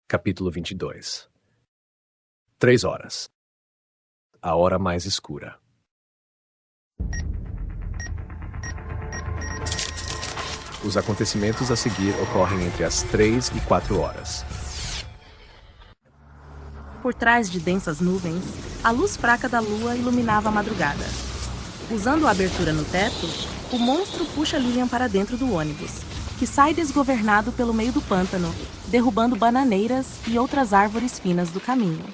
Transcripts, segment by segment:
Capítulo 22. 3 horas. A hora mais escura. Os acontecimentos a seguir ocorrem entre as 3 e 4 horas. Por trás de densas nuvens, a luz fraca da lua iluminava a madrugada. Usando a abertura no teto, o monstro puxa Lilian para dentro do ônibus, que sai desgovernado pelo meio do pântano, derrubando bananeiras e outras árvores finas do caminho.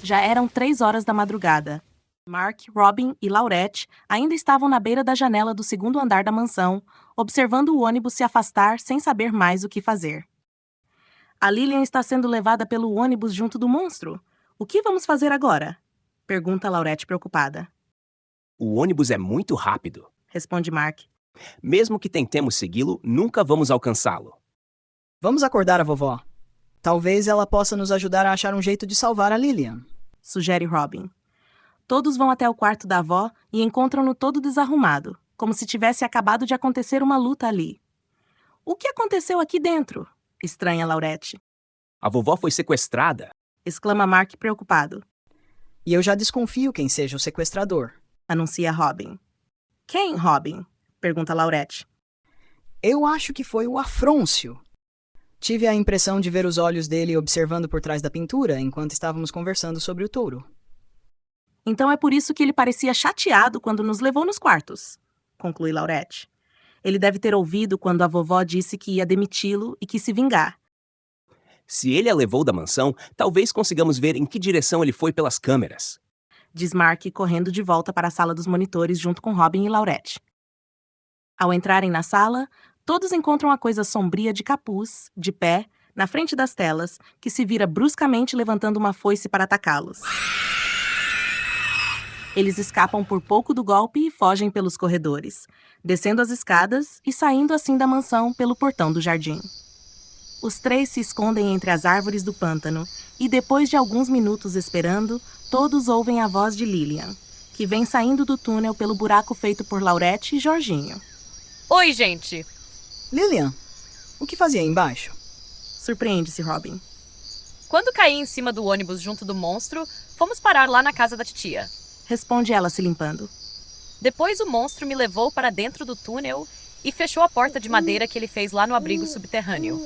Já eram 3 horas da madrugada. Mark, Robin e Laurette ainda estavam na beira da janela do segundo andar da mansão, observando o ônibus se afastar sem saber mais o que fazer. A Lilian está sendo levada pelo ônibus junto do monstro. O que vamos fazer agora? Pergunta Laurette preocupada. O ônibus é muito rápido. Responde Mark. Mesmo que tentemos segui-lo, nunca vamos alcançá-lo. Vamos acordar a vovó. Talvez ela possa nos ajudar a achar um jeito de salvar a Lilian. Sugere Robin. Todos vão até o quarto da avó e encontram-no todo desarrumado, como se tivesse acabado de acontecer uma luta ali. O que aconteceu aqui dentro? Estranha Laurette. A vovó foi sequestrada. Exclama Mark preocupado. E eu já desconfio quem seja o sequestrador. Anuncia Robin. Quem, Robin? Pergunta Laurette. Eu acho que foi o Afrôncio. Tive a impressão de ver os olhos dele observando por trás da pintura enquanto estávamos conversando sobre o touro. Então é por isso que ele parecia chateado quando nos levou nos quartos, conclui Laurette. Ele deve ter ouvido quando a vovó disse que ia demiti-lo e que se vingar. Se ele a levou da mansão, talvez consigamos ver em que direção ele foi pelas câmeras. Diz Mark correndo de volta para a sala dos monitores junto com Robin e Laurette. Ao entrarem na sala, todos encontram a coisa sombria de capuz, de pé, na frente das telas, que se vira bruscamente levantando uma foice para atacá-los. Eles escapam por pouco do golpe e fogem pelos corredores, descendo as escadas e saindo assim da mansão pelo portão do jardim. Os 3 se escondem entre as árvores do pântano e, depois de alguns minutos esperando, todos ouvem a voz de Lilian, que vem saindo do túnel pelo buraco feito por Laurette e Jorginho. Oi, gente! Lilian, o que fazia aí embaixo? Surpreende-se Robin. Quando caí em cima do ônibus junto do monstro, fomos parar lá na casa da titia. Responde ela se limpando. Depois o monstro me levou para dentro do túnel e fechou a porta de madeira que ele fez lá no abrigo subterrâneo.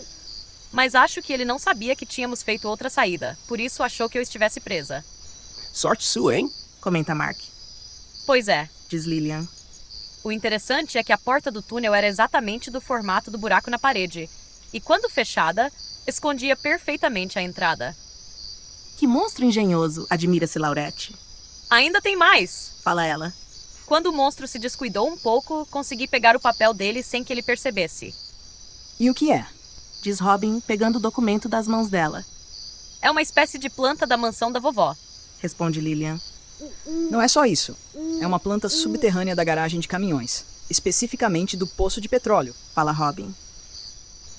Mas acho que ele não sabia que tínhamos feito outra saída, por isso achou que eu estivesse presa. Sorte sua, hein? Comenta Mark. Pois é. Diz Lilian. O interessante é que a porta do túnel era exatamente do formato do buraco na parede, e quando fechada, escondia perfeitamente a entrada. Que monstro engenhoso, admira-se Laurette. Ainda tem mais! Fala ela. Quando o monstro se descuidou um pouco, consegui pegar o papel dele sem que ele percebesse. E o que é? Diz Robin, pegando o documento das mãos dela. É uma espécie de planta da mansão da vovó. Responde Lilian. Não é só isso. É uma planta subterrânea da garagem de caminhões, especificamente do poço de petróleo. Fala Robin.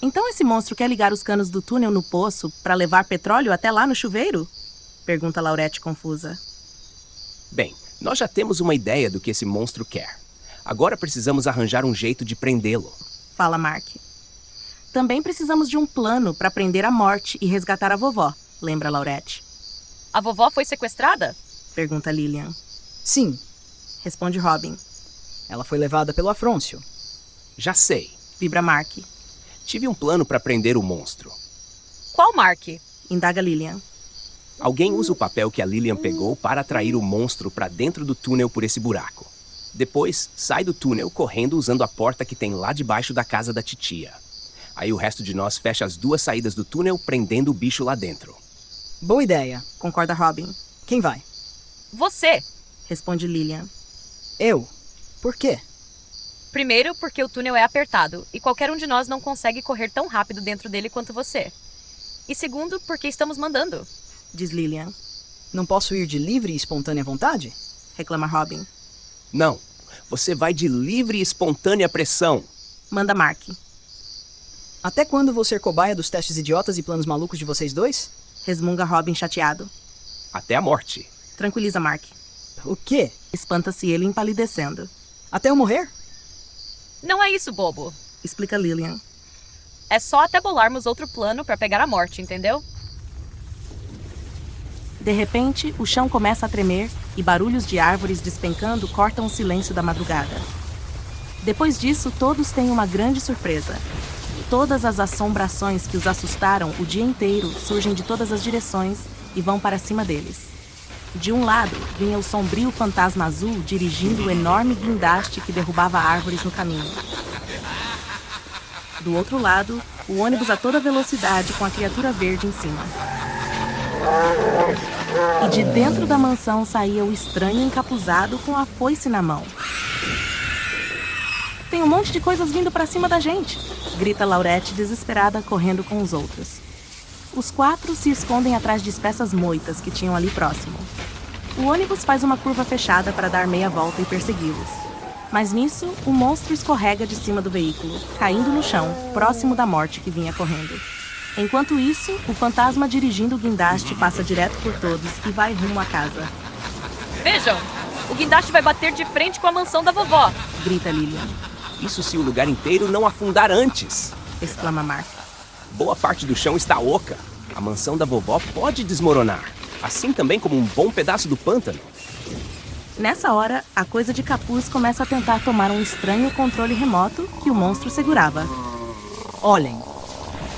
Então esse monstro quer ligar os canos do túnel no poço para levar petróleo até lá no chuveiro? Pergunta Laurette confusa. Bem, nós já temos uma ideia do que esse monstro quer. Agora precisamos arranjar um jeito de prendê-lo. Fala Mark. Também precisamos de um plano para prender a morte e resgatar a vovó, lembra Laurette. A vovó foi sequestrada? Pergunta Lilian. Sim. Responde Robin. Ela foi levada pelo Afrôncio. Já sei. Vibra Mark. Tive um plano para prender o monstro. Qual Mark? Indaga Lilian. Alguém usa o papel que a Lilian pegou para atrair o monstro para dentro do túnel por esse buraco. Depois, sai do túnel correndo usando a porta que tem lá debaixo da casa da titia. Aí o resto de nós fecha as 2 saídas do túnel, prendendo o bicho lá dentro. Boa ideia. Concorda Robin. Quem vai? Você! Responde Lilian. Eu? Por quê? Primeiro, porque o túnel é apertado e qualquer um de nós não consegue correr tão rápido dentro dele quanto você. E segundo, porque estamos mandando. Diz Lilian. Não posso ir de livre e espontânea vontade? Reclama Robin. Não, você vai de livre e espontânea pressão. Manda Mark. Até quando vou ser cobaia dos testes idiotas e planos malucos de vocês dois? Resmunga Robin chateado. Até a morte. Tranquiliza Mark. O quê? Espanta-se ele empalidecendo. Até eu morrer? Não é isso, bobo. Explica Lilian. É só até bolarmos outro plano para pegar a morte, entendeu? De repente, o chão começa a tremer e barulhos de árvores despencando cortam o silêncio da madrugada. Depois disso, todos têm uma grande surpresa. Todas as assombrações que os assustaram o dia inteiro surgem de todas as direções e vão para cima deles. De um lado, vinha o sombrio fantasma azul dirigindo o enorme guindaste que derrubava árvores no caminho. Do outro lado, o ônibus a toda velocidade com a criatura verde em cima. E de dentro da mansão saía o estranho encapuzado com a foice na mão. Tem um monte de coisas vindo pra cima da gente, grita Laurette desesperada, correndo com os outros. Os 4 se escondem atrás de espessas moitas que tinham ali próximo. O ônibus faz uma curva fechada para dar meia volta e persegui-los. Mas nisso, o monstro escorrega de cima do veículo, caindo no chão, próximo da morte que vinha correndo. Enquanto isso, o fantasma dirigindo o guindaste passa direto por todos e vai rumo à casa. Vejam! O guindaste vai bater de frente com a mansão da vovó! Grita Lilian. Isso se o lugar inteiro não afundar antes. Exclama Mark. Boa parte do chão está oca. A mansão da vovó pode desmoronar. Assim também como um bom pedaço do pântano. Nessa hora, a coisa de capuz começa a tentar tomar um estranho controle remoto que o monstro segurava. Olhem,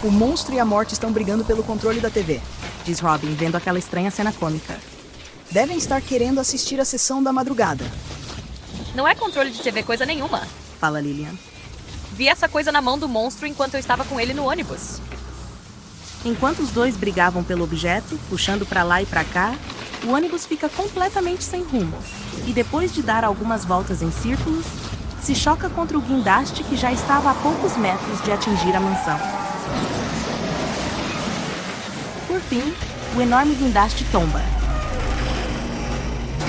o monstro e a morte estão brigando pelo controle da TV. Diz Robin, vendo aquela estranha cena cômica. Devem estar querendo assistir a sessão da madrugada. Não é controle de TV coisa nenhuma. Fala Lilian. Vi essa coisa na mão do monstro enquanto eu estava com ele no ônibus. Enquanto os dois brigavam pelo objeto, puxando pra lá e pra cá, o ônibus fica completamente sem rumo. E depois de dar algumas voltas em círculos, se choca contra o guindaste que já estava a poucos metros de atingir a mansão. Por fim, o enorme guindaste tomba.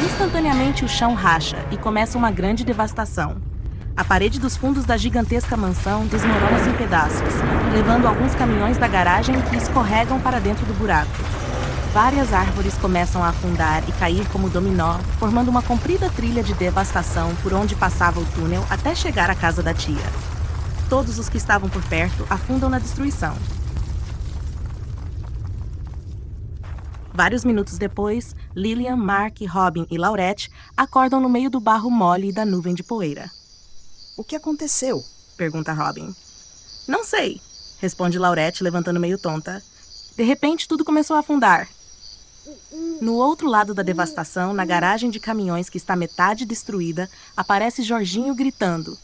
Instantaneamente o chão racha e começa uma grande devastação. A parede dos fundos da gigantesca mansão desmorona-se em pedaços, levando alguns caminhões da garagem que escorregam para dentro do buraco. Várias árvores começam a afundar e cair como dominó, formando uma comprida trilha de devastação por onde passava o túnel até chegar à casa da tia. Todos os que estavam por perto afundam na destruição. Vários minutos depois, Lilian, Mark, Robin e Laurette acordam no meio do barro mole e da nuvem de poeira. O que aconteceu? Pergunta Robin. Não sei, responde Laurette, levantando meio tonta. De repente, tudo começou a afundar. No outro lado da devastação, na garagem de caminhões que está metade destruída, aparece Jorginho gritando.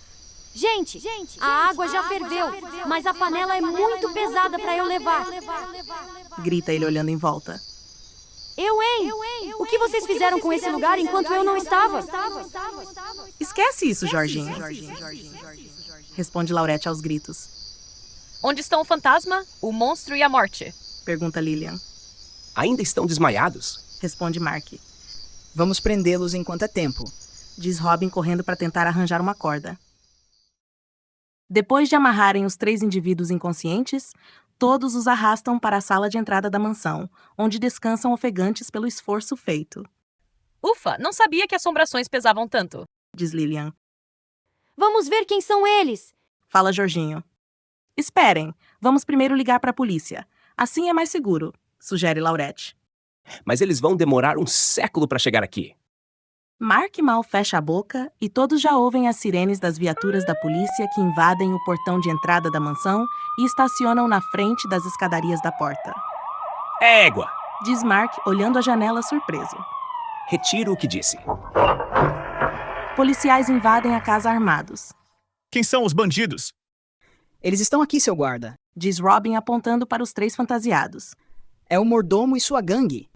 Gente, a água já ferveu, mas a panela é muito pesada para eu levar. Grita ele olhando em volta. Hein? O que vocês fizeram com esse lugar enquanto eu não estava? Esquece isso, Jorginho. Responde Laurette aos gritos. Onde estão o fantasma, o monstro e a morte? Pergunta Lilian. Ainda estão desmaiados? Responde Mark. Vamos prendê-los enquanto é tempo. Diz Robin correndo para tentar arranjar uma corda. Depois de amarrarem os 3 indivíduos inconscientes, todos os arrastam para a sala de entrada da mansão, onde descansam ofegantes pelo esforço feito. Ufa, não sabia que assombrações pesavam tanto. Diz Lilian. Vamos ver quem são eles. Fala Jorginho. Esperem, vamos primeiro ligar para a polícia. Assim é mais seguro, sugere Laurette. Mas eles vão demorar um século para chegar aqui. Mark mal fecha a boca e todos já ouvem as sirenes das viaturas da polícia que invadem o portão de entrada da mansão e estacionam na frente das escadarias da porta. Égua! Diz Mark, olhando a janela surpreso. Retiro o que disse. Policiais invadem a casa armados. Quem são os bandidos? Eles estão aqui, seu guarda. Diz Robin apontando para os 3 fantasiados. É o mordomo e sua gangue.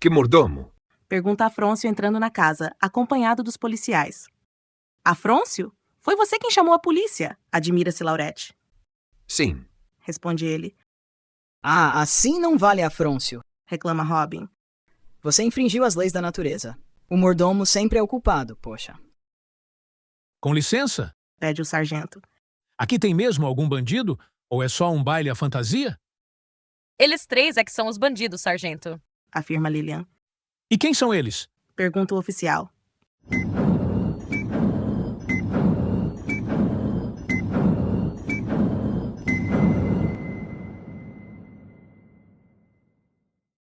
Que mordomo? Pergunta Afrôncio entrando na casa, acompanhado dos policiais. Afrôncio? Foi você quem chamou a polícia? Admira-se Laurette. Sim. Responde ele. Ah, assim não vale, Afrôncio. Reclama Robin. Você infringiu as leis da natureza. O mordomo sempre é o culpado, poxa. Com licença? Pede o sargento. Aqui tem mesmo algum bandido? Ou é só um baile à fantasia? Eles 3 é que são os bandidos, sargento. Afirma Lilian. E quem são eles? Pergunta o oficial.